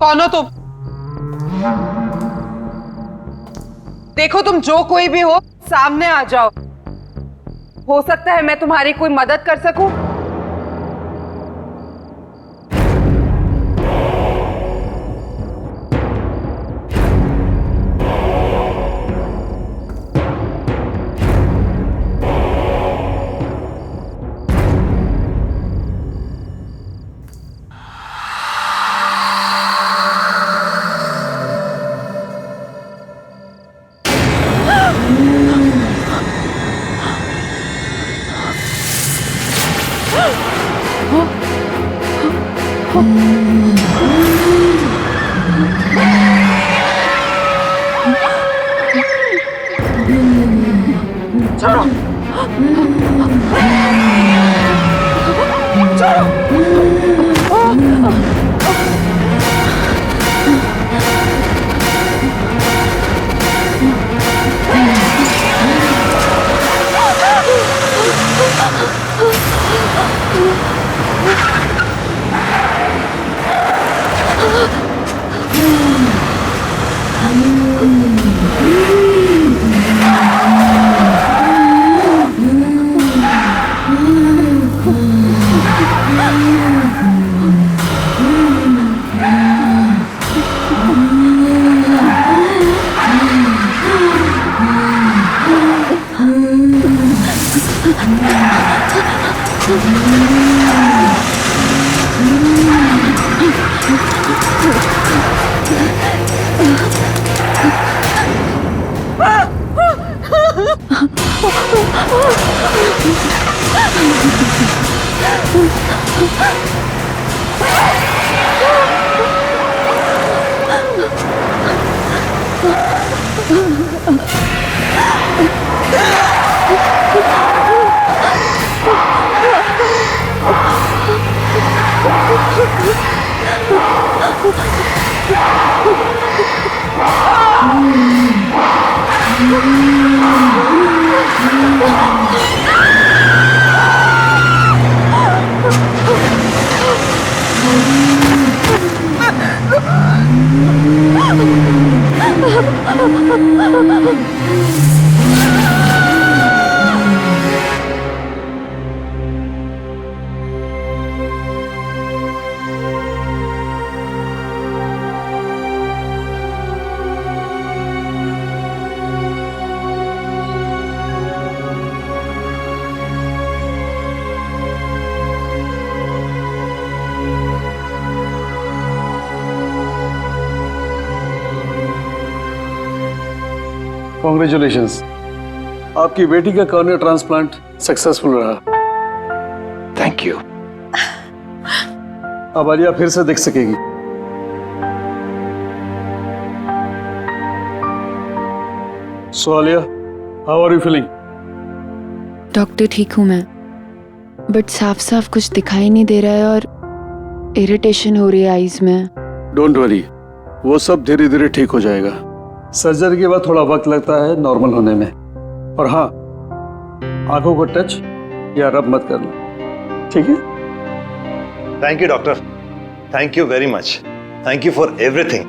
कौन हो तुम? देखो तुम जो कोई भी हो, सामने आ जाओ। हो सकता है मैं तुम्हारी कोई मदद कर सकूं। कॉन्ग्रेचुलेशंस, आपकी बेटी का कॉर्निया ट्रांसप्लांट सक्सेसफुल रहा। Thank you. अब आलिया फिर से देख सकेगी। So Alia, how are you feeling? Doctor ठीक हूँ मैं, बट साफ साफ कुछ दिखाई नहीं दे रहा है और इरिटेशन हो रही है आईज में। डोंट वरी, वो सब धीरे धीरे ठीक हो जाएगा। सर्जरी के बाद थोड़ा वक्त लगता है नॉर्मल होने में। और हाँ, आंखों को टच या रब मत करना, ठीक है? Thank you doctor, thank you very much, thank you for everything.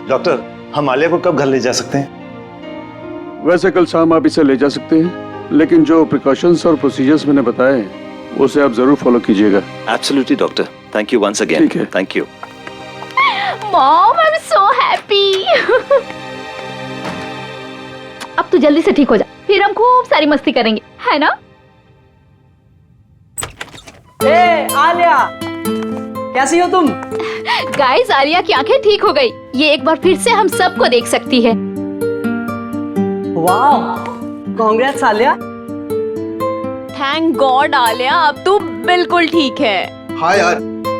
Doctor, हम आलिया को कब घर ले जा सकते हैं? वैसे कल शाम आप इसे ले जा सकते हैं, लेकिन जो प्रिकॉशंस और प्रोसीजर्स मैंने बताए उसे आप जरूर फॉलो कीजिएगा। Absolutely doctor, thank you once again. ठीक है। Thank you. Mom, I am so happy. अब तू जल्दी से ठीक हो जा, फिर हम खूब सारी मस्ती करेंगे, है ना? ए आलिया, कैसी हो तुम? गाइस, आलिया की आंखें ठीक हो गई। ये एक बार फिर से हम सबको देख सकती है। वाह, congrats Alia. Thank God Alia, अब तू बिल्कुल ठीक है। हाँ यार,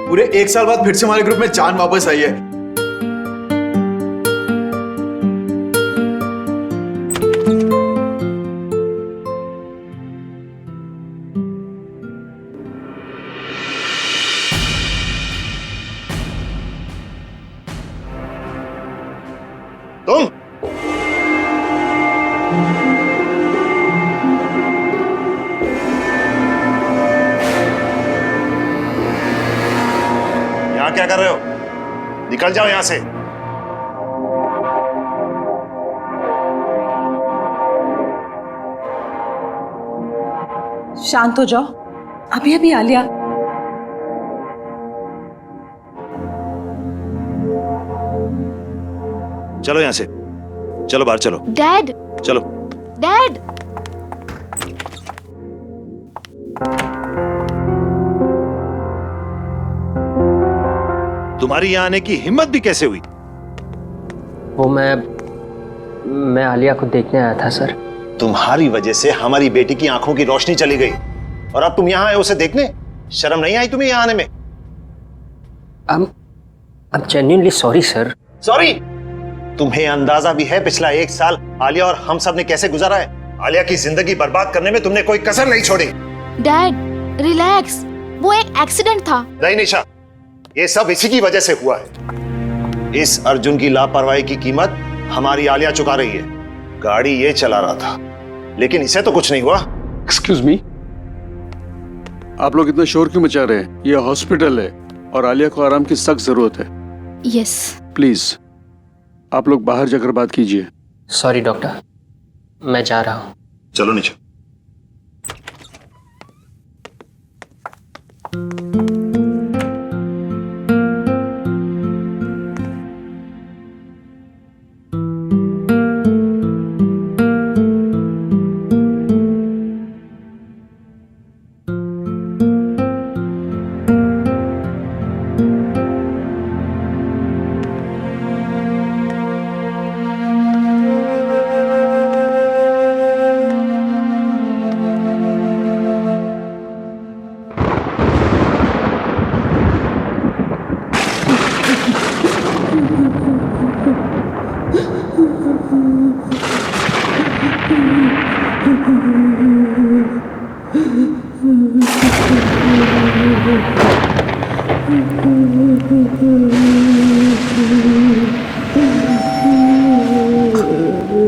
पूरे 1 साल बाद फिर से हमारे ग्रुप में जान वापस आई है। तुम यहाँ क्या कर रहे हो? निकल जाओ यहां से। शांत हो जाओ, अभी अभी आलिया। चलो यहां से, चलो बाहर चलो, डैड, चलो। डैड, तुम्हारी यहां आने की हिम्मत भी कैसे हुई? वो मैं आलिया को देखने आया था सर। तुम्हारी वजह से हमारी बेटी की आंखों की रोशनी चली गई और अब तुम यहां आए उसे देखने? शर्म नहीं आई तुम्हें यहां आने में? I'm genuinely sorry sir. Sorry? तुम्हें अंदाजा भी है पिछला 1 साल आलिया और हम सब ने कैसे गुजारा है? आलिया की जिंदगी बर्बाद करने में तुमने कोई कसर नहीं छोड़ी। डैड रिलैक्स, वो एक एक्सीडेंट था। नहीं निशा, ये सब इसी की वजह से हुआ है। इस अर्जुन की लापरवाही की कीमत हमारी आलिया चुका रही है। गाड़ी ये चला रहा था, लेकिन इसे तो कुछ नहीं हुआ। एक्सक्यूज मी, आप लोग इतना शोर क्यों मचा रहे हैं? ये हॉस्पिटल है और आलिया को आराम की सख्त जरूरत है। यस। प्लीज आप लोग बाहर जाकर बात कीजिए। सॉरी डॉक्टर, मैं जा रहा हूँ। चलो निशा।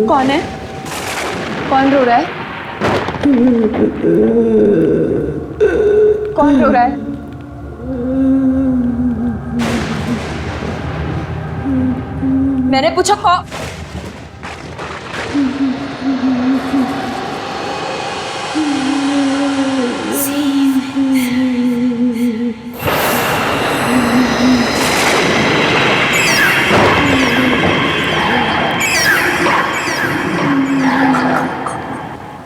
कौन है? कौन रो रहा है? कौन रो रहा है? मैंने पूछा कौन?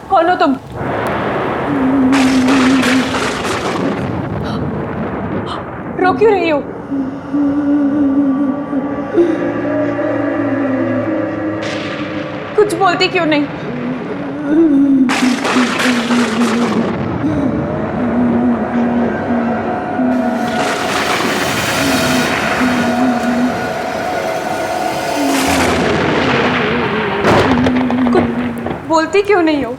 कौन हो तुम? रो क्यों रही हो? कुछ बोलती क्यों नहीं? कुछ बोलती क्यों नहीं हो?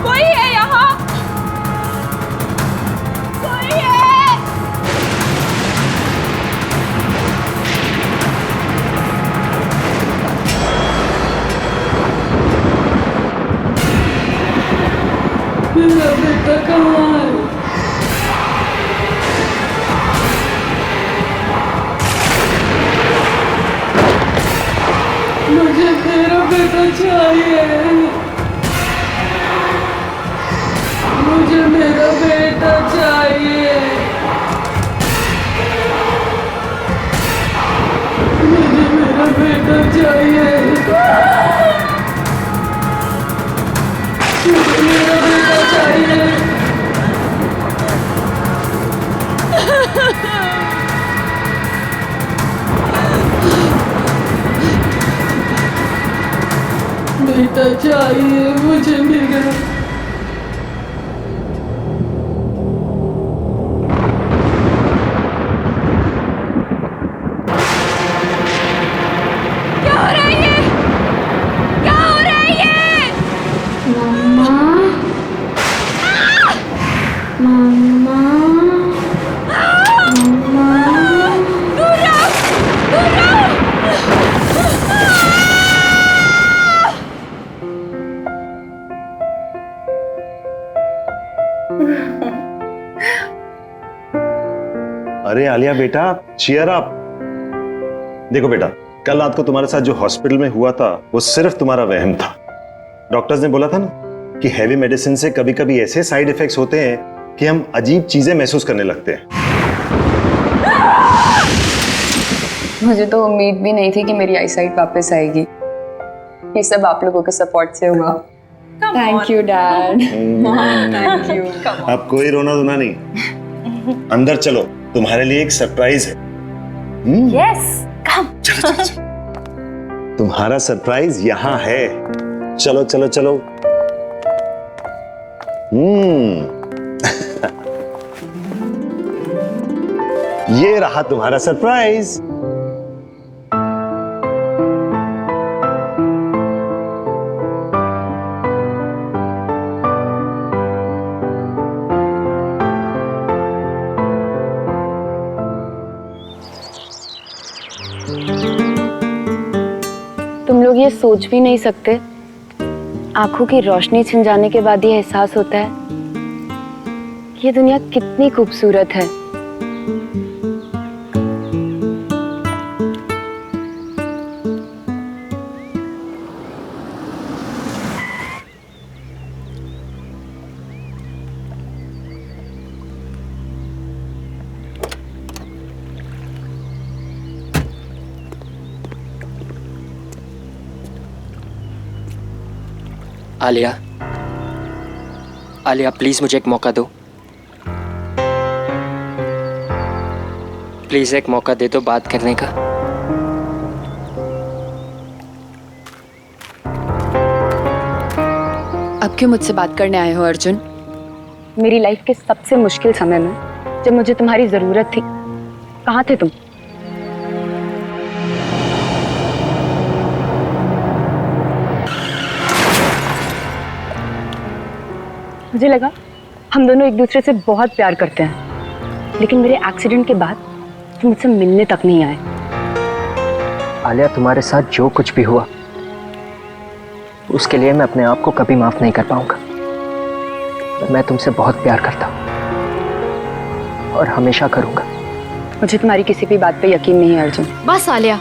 कोई है यहाँ? कोई है? मेरा बेटा कहाँ है? मुझे मेरा बेटा चाहिए। मुझे मेरा बेटा चाहिए। मुझे मेरा बेटा चाहिए। मुझे मेरा बेटा चाहिए। चाहिए मुझे मेरा। क्या हो रहा है ये? क्या हो रहा है ये? दूर रहो! दूर रहो! अरे आलिया बेटा, चीयर अप। देखो बेटा, कल रात को तुम्हारे साथ जो हॉस्पिटल में हुआ था वो सिर्फ तुम्हारा वहम था। डॉक्टर्स ने बोला था ना कि हैवी मेडिसिन से कभी कभी ऐसे साइड इफेक्ट्स होते हैं कि हम अजीब चीजें महसूस करने लगते हैं। मुझे तो उम्मीद भी नहीं थी कि मेरी आईसाइट वापस आएगी। ये सब आप लोगों के सपोर्ट से हुआ। Thank you dad. Thank you. अब कोई रोना धोना नहीं, अंदर चलो, तुम्हारे लिए एक सरप्राइज है। Yes come. चलो चलो चलो, तुम्हारा सरप्राइज यहाँ है। चलो चलो चलो। ये रहा तुम्हारा सरप्राइज। तुम लोग ये सोच भी नहीं सकते, आंखों की रोशनी छिन जाने के बाद ये एहसास होता है कि ये दुनिया कितनी खूबसूरत है। आलिया, आलिया प्लीज मुझे एक मौका दो। प्लीज एक मौका दे दो बात करने का। अब क्यों मुझसे बात करने आए हो अर्जुन? मेरी लाइफ के सबसे मुश्किल समय में जब मुझे तुम्हारी जरूरत थी, कहाँ थे तुम? मुझे लगा हम दोनों एक दूसरे से बहुत प्यार करते हैं, लेकिन मेरे एक्सीडेंट के बाद तुम मुझसे मिलने तक नहीं आए। आलिया, तुम्हारे साथ जो कुछ भी हुआ उसके लिए मैं अपने आप को कभी माफ नहीं कर पाऊंगा। मैं तुमसे बहुत प्यार करता हूं और हमेशा करूंगा। मुझे तुम्हारी किसी भी बात पे यकीन नहीं है अर्जुन। बस आलिया,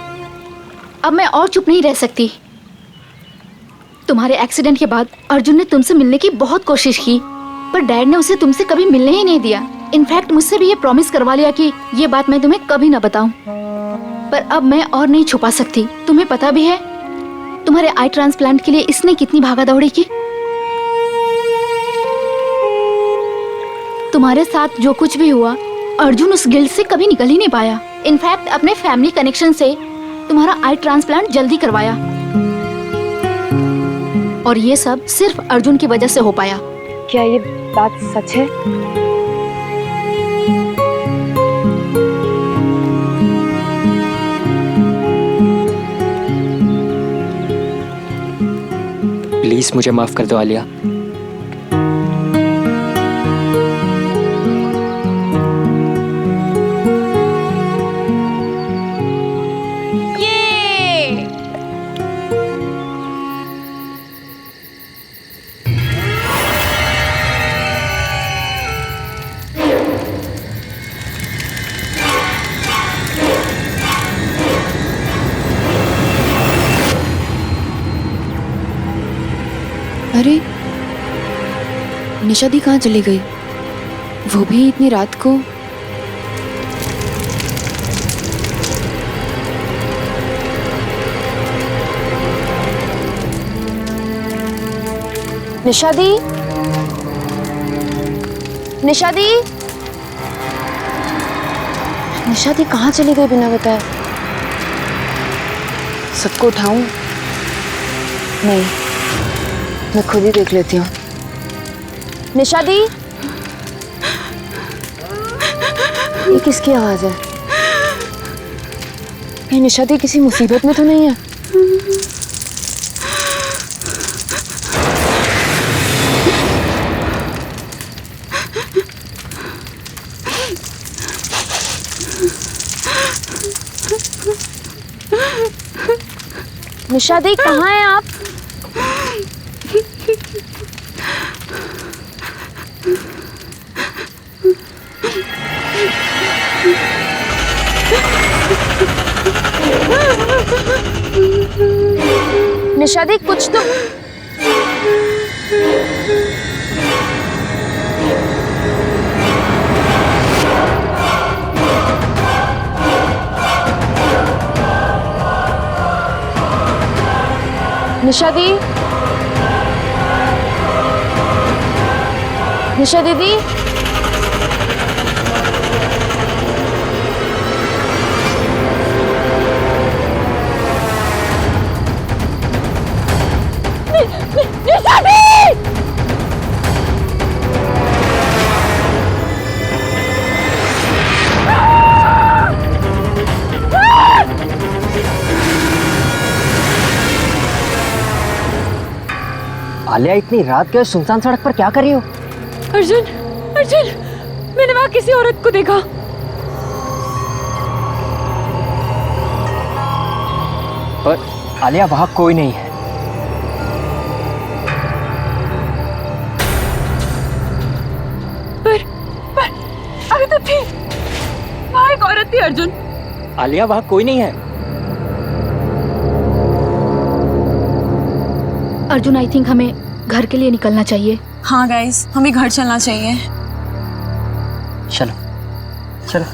अब मैं और चुप नहीं रह सकती। तुम्हारे एक्सीडेंट के बाद अर्जुन ने तुमसे मिलने की बहुत कोशिश की, पर डैड ने उसे तुमसे कभी मिलने ही नहीं दिया। इनफैक्ट मुझसे भी ये प्रॉमिस करवा लिया कि ये बात मैं तुम्हें कभी ना बताऊं। पर अब मैं और नहीं छुपा सकती। तुम्हें पता भी है तुम्हारे आई ट्रांसप्लांट के लिए इसने कितनी भागा दौड़ी की। तुम्हारे साथ जो कुछ भी हुआ, अर्जुन उस गिल्ट से कभी निकल ही नहीं पाया। इनफैक्ट अपने फैमिली कनेक्शन से तुम्हारा आई ट्रांसप्लांट जल्दी करवाया, और ये सब सिर्फ अर्जुन की वजह से हो पाया। क्या ये बात सच है? प्लीज मुझे माफ कर दो आलिया। अरे निशा दी कहाँ चली गई? वो भी इतनी रात को? निशा दी, निशा दी, निशा दी कहाँ चली गई बिना बताए? सबको उठाऊं? नहीं, मैं खुद ही देख लेती हूँ। निशा दी, ये किसकी आवाज है? कहीं निशा दी किसी मुसीबत में तो नहीं है? निशा दी कहाँ हैं आप? निशा दी कुछ तो निशा दी, निशा दीदी, निशा दी! आलिया, इतनी रात के सुनसान सड़क पर क्या कर रही हो? अर्जुन, अर्जुन, मैंने वहां किसी औरत को देखा। पर आलिया, वहां कोई नहीं है। पर अभी तो थी, वहां एक औरत थी अर्जुन। आलिया, वहां कोई नहीं है। अर्जुन, आई थिंक हमें घर के लिए निकलना चाहिए। हाँ गाइस, हमें घर चलना चाहिए। चलो चलो।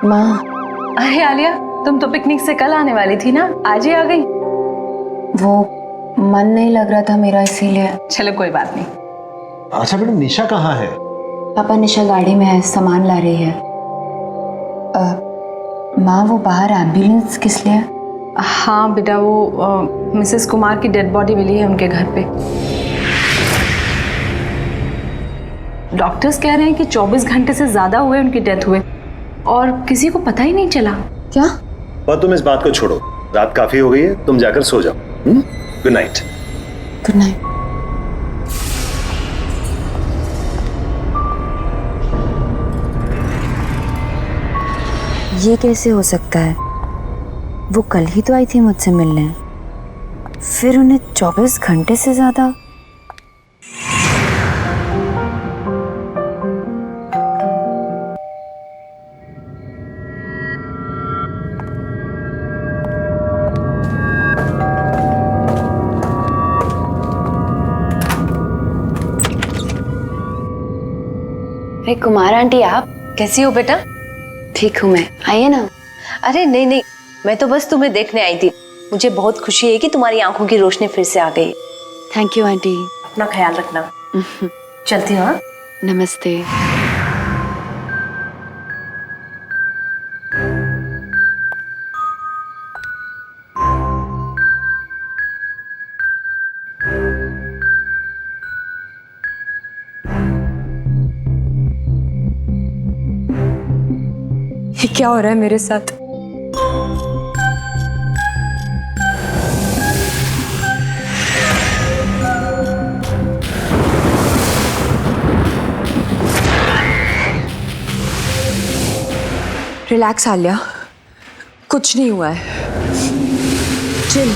माँ, अरे आलिया, तुम तो पिकनिक से कल आने वाली थी ना, आज ही आ गई? वो मन नहीं लग रहा था मेरा, इसीलिए। चलो कोई बात नहीं। अच्छा बेटा, निशा कहाँ है? पापा, निशा गाड़ी में है, सामान ला रही है। माँ, वो बाहर एम्बुलेंस किस लिए? हाँ बेटा, वो मिसेस कुमार की डेड बॉडी मिली है उनके घर पे। डॉक्टर्स कह रहे हैं कि 24 घंटे से ज्यादा हुए उनकी डेथ हुए और किसी को पता ही नहीं चला। क्या? पर तुम इस बात को छोड़ो, रात काफी हो गई है, तुम जाकर सो जाओ। Good night. Good night. ये कैसे हो सकता है? वो कल ही तो आई थी मुझसे मिलने, फिर उन्हें 24 घंटे से ज्यादा। अरे कुमार आंटी, आप कैसी हो बेटा? ठीक हूँ मैं, आइए ना। अरे नहीं नहीं, मैं तो बस तुम्हें देखने आई थी। मुझे बहुत खुशी है कि तुम्हारी आंखों की रोशनी फिर से आ गई। Thank you aunty. अपना ख्याल रखना। चलती हूँ। नमस्ते। ये क्या हो रहा है मेरे साथ? रिलैक्स आलिया, कुछ नहीं हुआ है। चिल।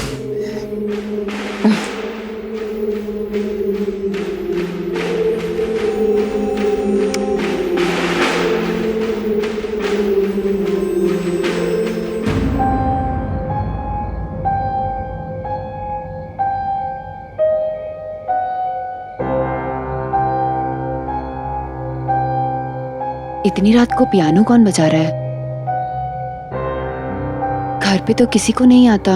इतनी रात को पियानो कौन बजा रहा है? घर पे तो किसी को नहीं आता।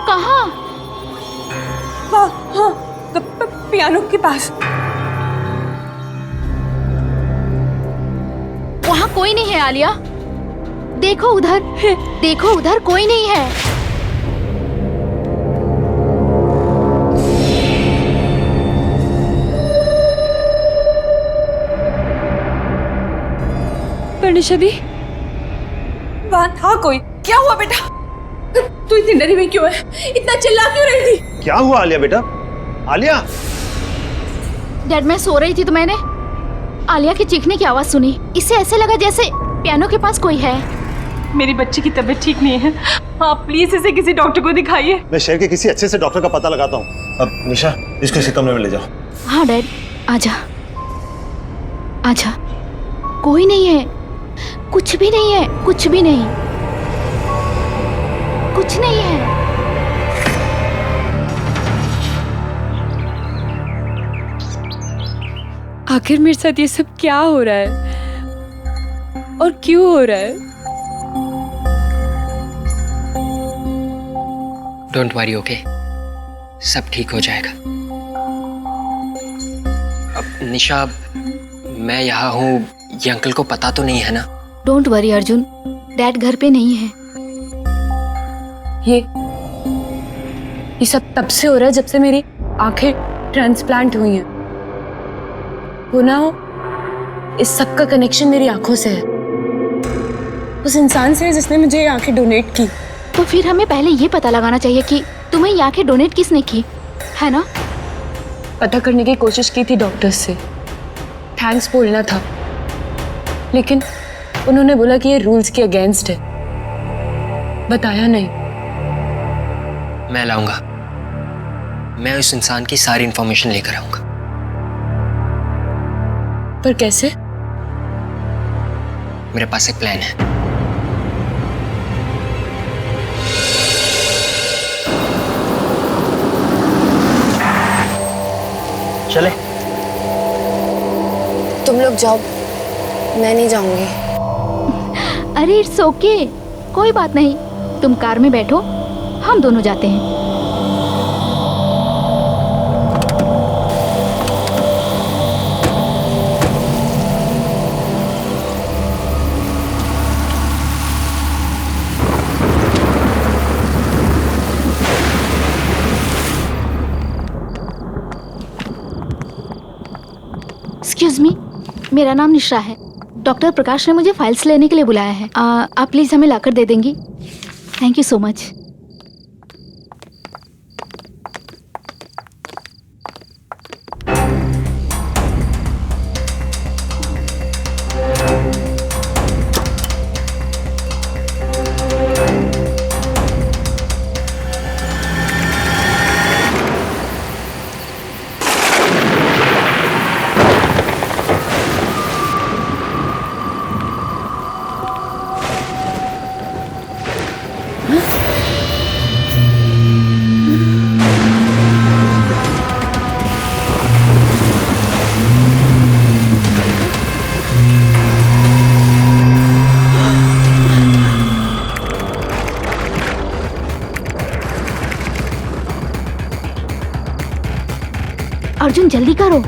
कहाँ? हाँ, पियानो के पास। वहाँ कोई नहीं है आलिया। देखो उधर, देखो उधर कोई नहीं है। पर निशा दी, वहाँ था कोई। क्या हुआ बेटा? तू इतनी डरी हुई क्यों है? इतना चिल्ला क्यों रही थी? क्या हुआ आलिया बेटा? आलिया! डैड, मैं सो रही थी तो मैंने आलिया की चीखने की आवाज सुनी। इससे ऐसे लगा जैसे पियानो के पास कोई है। मेरी बच्ची की तबीयत ठीक नहीं है, आप प्लीज इसे किसी डॉक्टर को दिखाइए। मैं शहर के किसी अच्छे से डॉक्टर का पता लगाता हूँ। अब निशा, इसको इसी कमरे में ले जाओ। हाँ डैड, आजा आजा। कोई नहीं है, कुछ भी नहीं है, कुछ भी नहीं, कुछ नहीं है। आखिर मेरे साथ ये सब क्या हो रहा है और क्यों हो रहा है? Don't worry, okay? सब ठीक हो जाएगा। अब निशा, मैं यहाँ हूँ, ये अंकल को पता तो नहीं है ना? डोंट वरी अर्जुन, डैड घर पे नहीं है। ये सब तब से हो रहा है जब से मेरी आंखें ट्रांसप्लांट हुई हैं। वो ना, इस सब का कनेक्शन मेरी आंखों से है, उस इंसान से जिसने मुझे ये आंखें डोनेट की। तो फिर हमें पहले ये पता लगाना चाहिए कि तुम्हें ये आंखें डोनेट किसने की, है ना? पता करने की कोशिश की थी डॉक्टर्स से, थैंक्स बोलना था, लेकिन उन्होंने बोला कि ये रूल्स के अगेंस्ट है, बताया नहीं। मैं लाऊंगा, मैं उस इंसान की सारी इंफॉर्मेशन लेकर आऊंगा। पर कैसे? मेरे पास एक प्लान है। चले? तुम लोग जाओ, मैं नहीं जाऊंगी। अरे इट्स ओके, कोई बात नहीं। तुम कार में बैठो, हम दोनों जाते हैं। एक्सक्यूज मी, मेरा नाम निशा है। डॉक्टर प्रकाश ने मुझे फाइल्स लेने के लिए बुलाया है। आप प्लीज हमें लाकर दे देंगी? Thank you so much. Arjun जल्दी करो।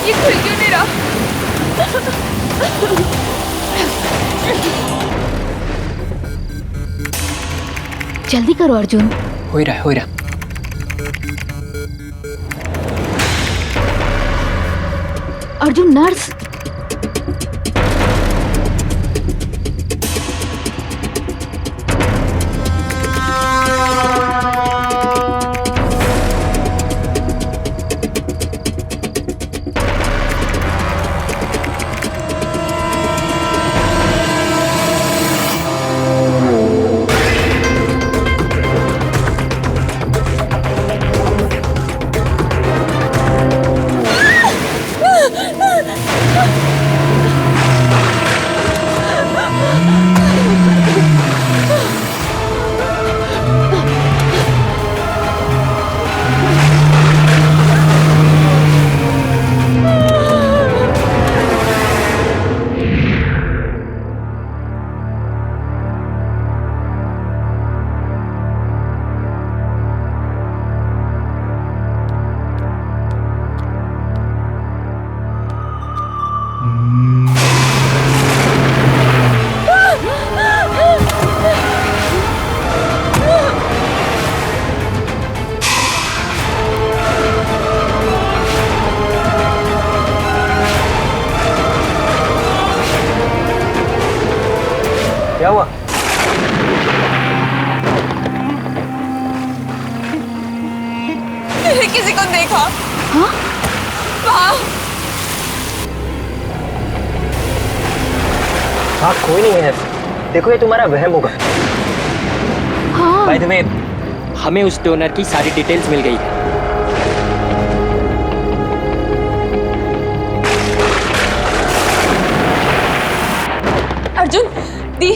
ये खुल क्यों नहीं रहा? जल्दी करो अर्जुन। हो ही रहा है, हो ही रहा। अर्जुन, नर्स। किसी को देखा। हाँ? वहाँ हाँ कोई नहीं है, देखो ये तुम्हारा वहम होगा। हाँ। बाय द वे, हमें उस डोनर की सारी डिटेल्स मिल गई है। अर्जुन, दी,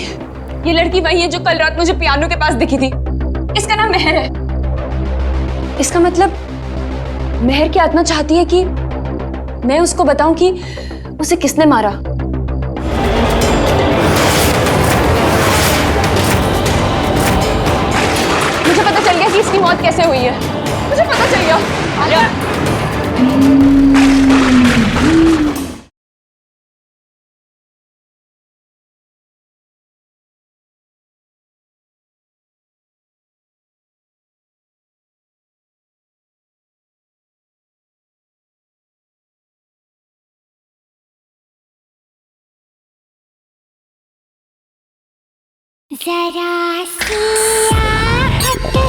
ये लड़की वही है जो कल रात मुझे पियानो के पास दिखी थी। इसका नाम मेहर है। इसका मतलब मेहर की आत्मा चाहती है कि मैं उसको बताऊं कि उसे किसने मारा। मुझे पता चल गया कि इसकी मौत कैसे हुई है। मुझे पता चल गया। जरा सी आहट होती है।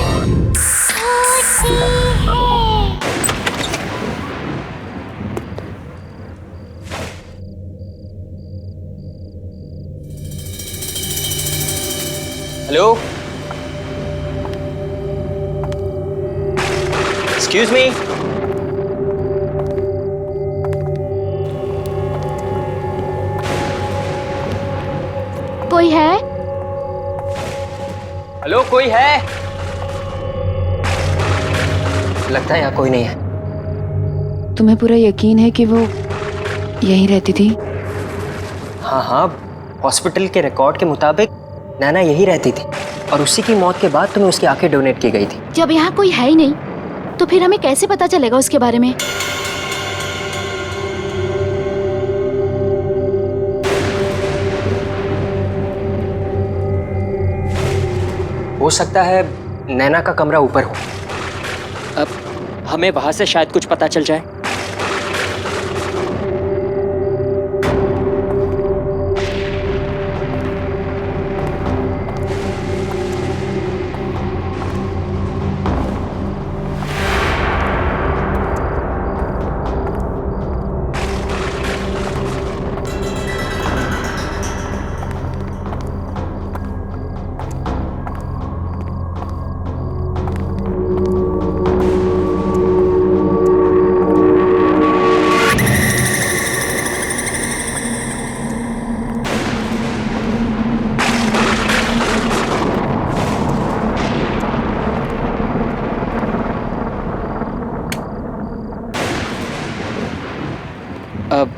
Hello, excuse me. कोई है? हेलो, कोई है? लगता है यहाँ कोई नहीं है। तुम्हें पूरा यकीन है कि वो यहीं रहती थी? हाँ हाँ, हॉस्पिटल के रिकॉर्ड के मुताबिक नैना यही रहती थी और उसी की मौत के बाद तुम्हें उसकी आंखें डोनेट की गई थी। जब यहाँ कोई है ही नहीं तो फिर हमें कैसे पता चलेगा उसके बारे में? हो सकता है नैना का कमरा ऊपर हो, अब हमें वहां से शायद कुछ पता चल जाए।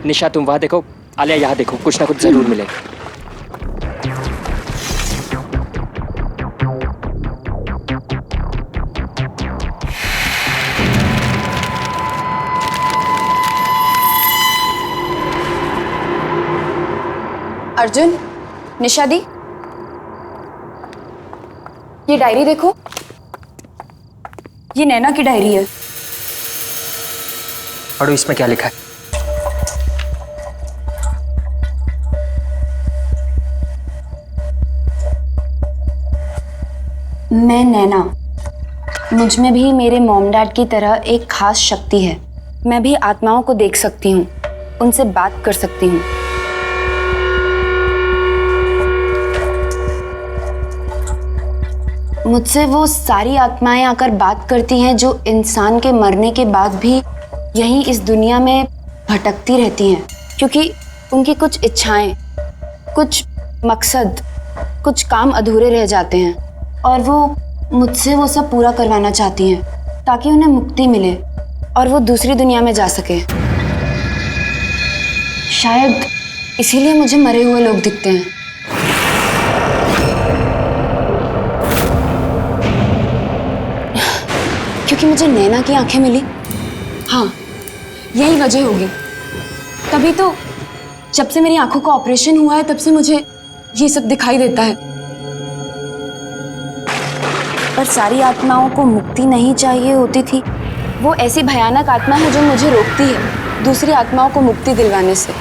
निशा तुम वहां देखो, आलिया यहाँ देखो, कुछ ना कुछ जरूर मिलेगा। अर्जुन, निशा दी, ये डायरी देखो, ये नैना की डायरी है। पढ़ो इसमें क्या लिखा है। मैं नैना, मुझ में भी मेरे मॉम डैड की तरह एक खास शक्ति है। मैं भी आत्माओं को देख सकती हूँ, उनसे बात कर सकती हूँ। मुझसे वो सारी आत्माएं आकर बात करती हैं जो इंसान के मरने के बाद भी यहीं इस दुनिया में भटकती रहती हैं, क्योंकि उनकी कुछ इच्छाएं, कुछ मकसद, कुछ काम अधूरे रह जाते हैं और वो मुझसे वो सब पूरा करवाना चाहती हैं ताकि उन्हें मुक्ति मिले और वो दूसरी दुनिया में जा सके। शायद इसीलिए मुझे मरे हुए लोग दिखते हैं। क्योंकि मुझे नैना की आंखें मिली। हाँ, यही वजह होगी। तभी तो जब से मेरी आंखों का ऑपरेशन हुआ है तब से मुझे ये सब दिखाई देता है। पर सारी आत्माओं को मुक्ति नहीं चाहिए होती थी। वो ऐसी भयानक आत्मा है जो मुझे रोकती है दूसरी आत्माओं को मुक्ति दिलवाने से।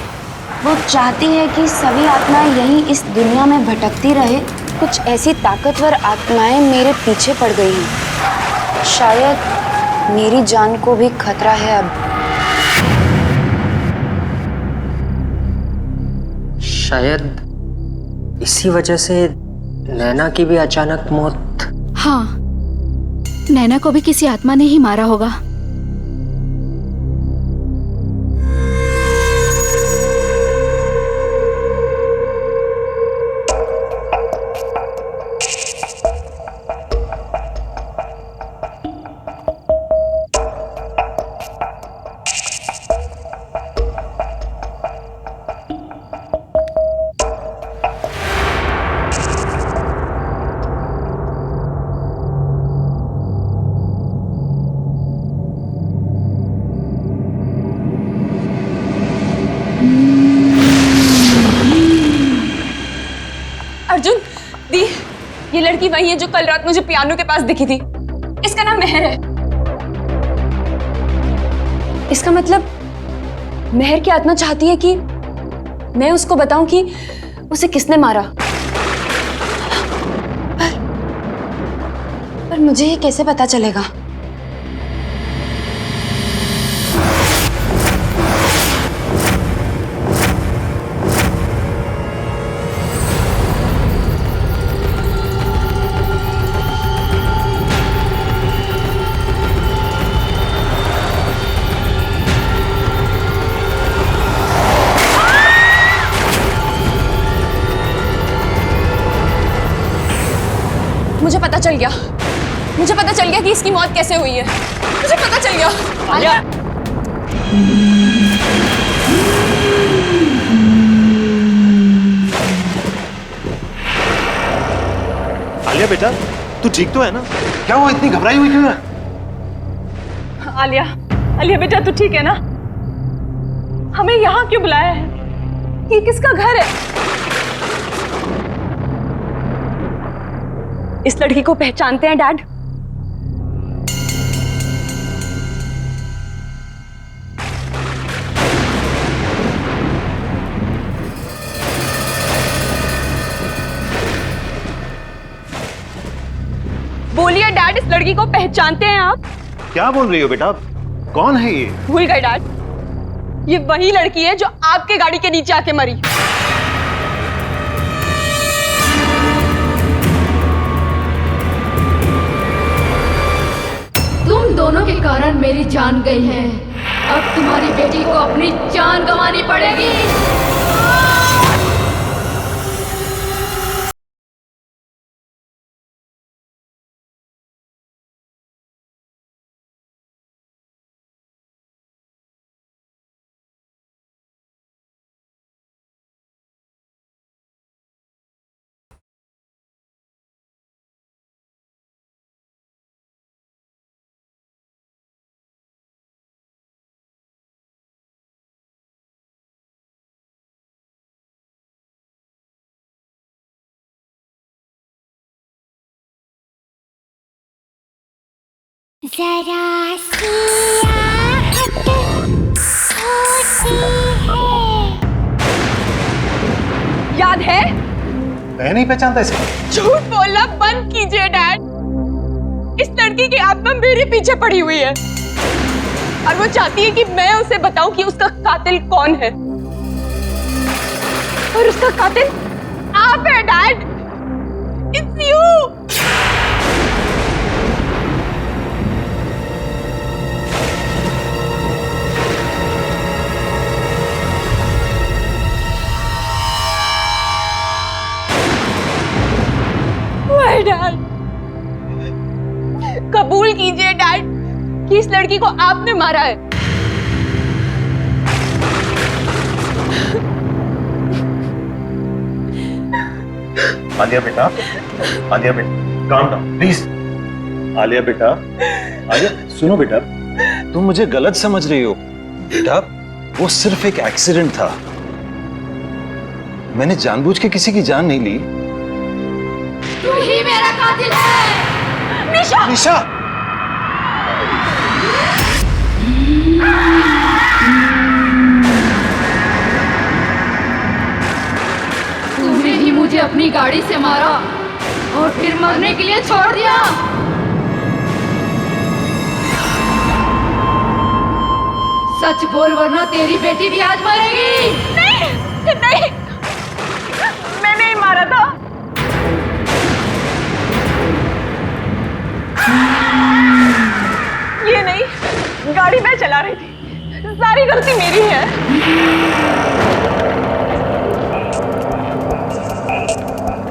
वो चाहती है कि सभी आत्माएं यहीं इस दुनिया में भटकती रहे। कुछ ऐसी ताकतवर आत्माएं मेरे पीछे पड़ गई हैं। शायद मेरी जान को भी खतरा है अब। शायद इसी वजह से नैना की भी अचानक मौत। हाँ, नैना को भी किसी आत्मा ने ही मारा होगा। अर्जुन, दी, ये लड़की वही है जो कल रात मुझे पियानो के पास दिखी थी। इसका नाम मेहर है। इसका मतलब मेहर की आत्मा चाहती है कि मैं उसको बताऊं कि उसे किसने मारा। पर मुझे ये कैसे पता चलेगा? मुझे पता चल गया कि इसकी मौत कैसे हुई है। मुझे पता चल गया। आलिया, आलिया बेटा, तू ठीक तो है ना? क्या हुआ, इतनी घबराई हुई क्यों है? आलिया, आलिया बेटा तू ठीक है ना? हमें यहाँ क्यों बुलाया है? ये किसका घर है? इस लड़की को पहचानते हैं डैड? बोलिए डैड, इस लड़की को पहचानते हैं आप? क्या बोल रही हो बेटा? कौन है ये? भूल गए डैड, ये वही लड़की है जो आपके गाड़ी के नीचे आके मरी। तुम दोनों के कारण मेरी जान गई है। अब तुम्हारी बेटी को अपनी जान गंवानी पड़ेगी। जरा सी आहट होती है। याद है? मैं नहीं पहचानता इसे। झूठ बोलना बंद कीजिए डैड। इस लड़की की आत्मा मेरे पीछे पड़ी हुई है और वो चाहती है कि मैं उसे बताऊं कि उसका कातिल कौन है। और उसका कातिल आप है डैड। It's you. डैड, कबूल कीजिए डैड कि इस लड़की को आपने मारा है। आलिया बेटा, आलिया बेटा, काम डाउन प्लीज। आलिया बेटा, आलिया सुनो बेटा, तुम मुझे गलत समझ रही हो। बेटा, वो सिर्फ एक एक्सीडेंट था। मैंने जानबूझ के किसी की जान नहीं ली। तू ही मेरा कातिल है। निशा! निशा! तूने ही मुझे अपनी गाड़ी से मारा और फिर मरने के लिए छोड़ दिया। सच बोल वरना तेरी बेटी भी आज मरेगी। नहीं नहीं, मैंने ही मारा था। ये नहीं, गाड़ी मैं चला रही थी, सारी गलती मेरी है।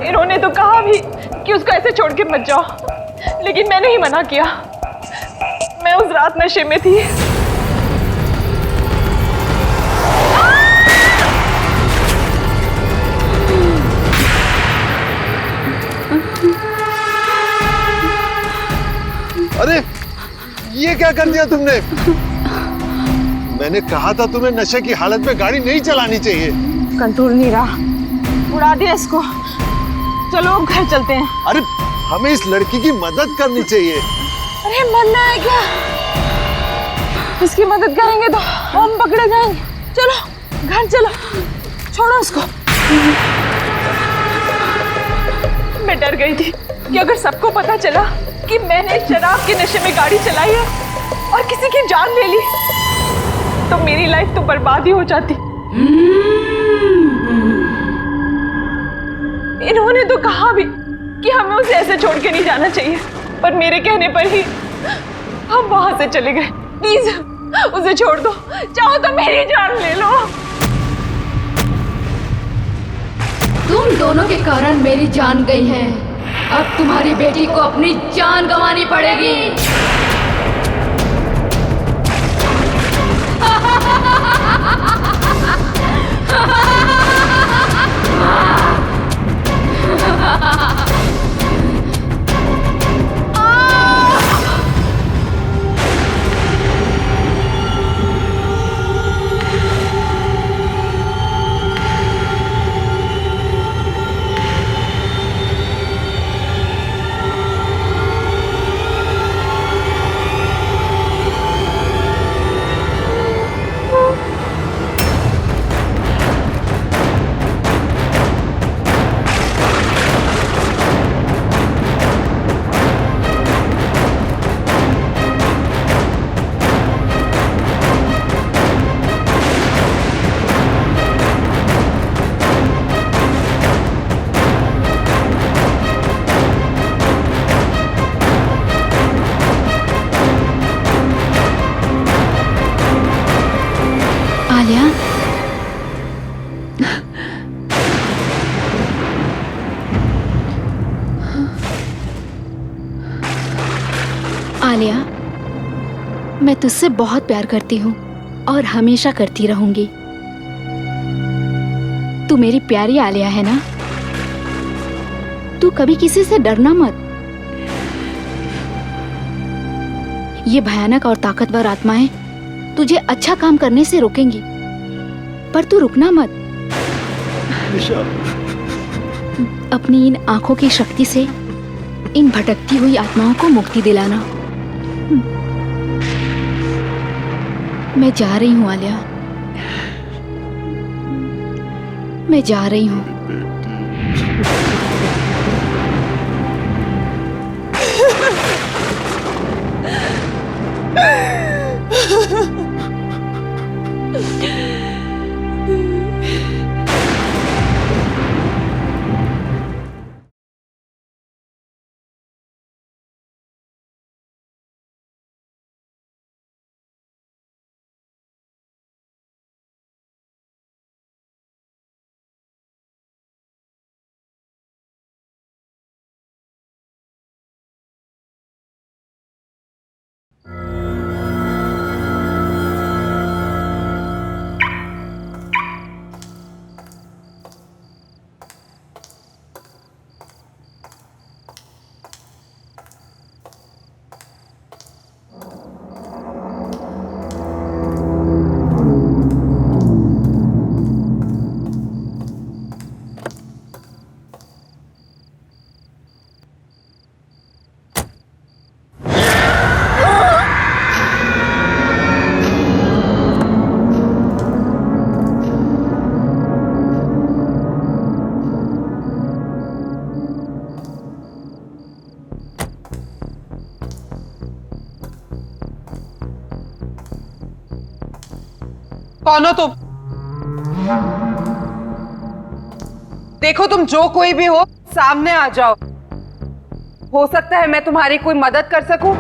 इन्होंने तो कहा भी कि उसको ऐसे छोड़ के मत जाओ, लेकिन मैंने ही मना किया। मैं उस रात नशे में थी। अरे ये क्या कर दिया तुमने? मैंने कहा था तुम्हें नशे की हालत में गाड़ी नहीं चलानी चाहिए। कंट्रोल नहीं रहा, उड़ा दिया इसको। चलो अब घर चलते हैं। अरे हमें इस लड़की की मदद करनी चाहिए। अरे मरना है क्या? इसकी मदद करेंगे तो हम पकड़े जाएंगे। चलो घर चलो, छोड़ो उसको। मैं डर गई थी कि अगर सबको पता चला कि मैंने शराब के नशे में गाड़ी चलाई है और किसी की जान ले ली, तो मेरी लाइफ तो बर्बाद ही हो जाती। इन्होंने तो कहा भी कि हमें उसे ऐसे छोड़ के नहीं जाना चाहिए, पर मेरे कहने पर ही हम वहां से चले गए। प्लीज उसे छोड़ दो, चाहो तो मेरी जान ले लो। तुम दोनों के कारण मेरी जान गई है, अब तुम्हारी बेटी को अपनी जान गंवानी पड़ेगी। आलिया, आलिया, मैं तुझसे बहुत प्यार करती हूँ और हमेशा करती रहूंगी। तू मेरी प्यारी आलिया है ना? तू कभी किसी से डरना मत। ये भयानक और ताकतवर आत्माएं तुझे अच्छा काम करने से रोकेंगी, पर तू रुकना मत। अपनी इन आंखों की शक्ति से इन भटकती हुई आत्माओं को मुक्ति दिलाना। मैं जा रही हूँ आलिया, मैं जा रही हूँ। कौन हो तुम? देखो तुम जो कोई भी हो सामने आ जाओ। हो सकता है मैं तुम्हारी कोई मदद कर सकूं।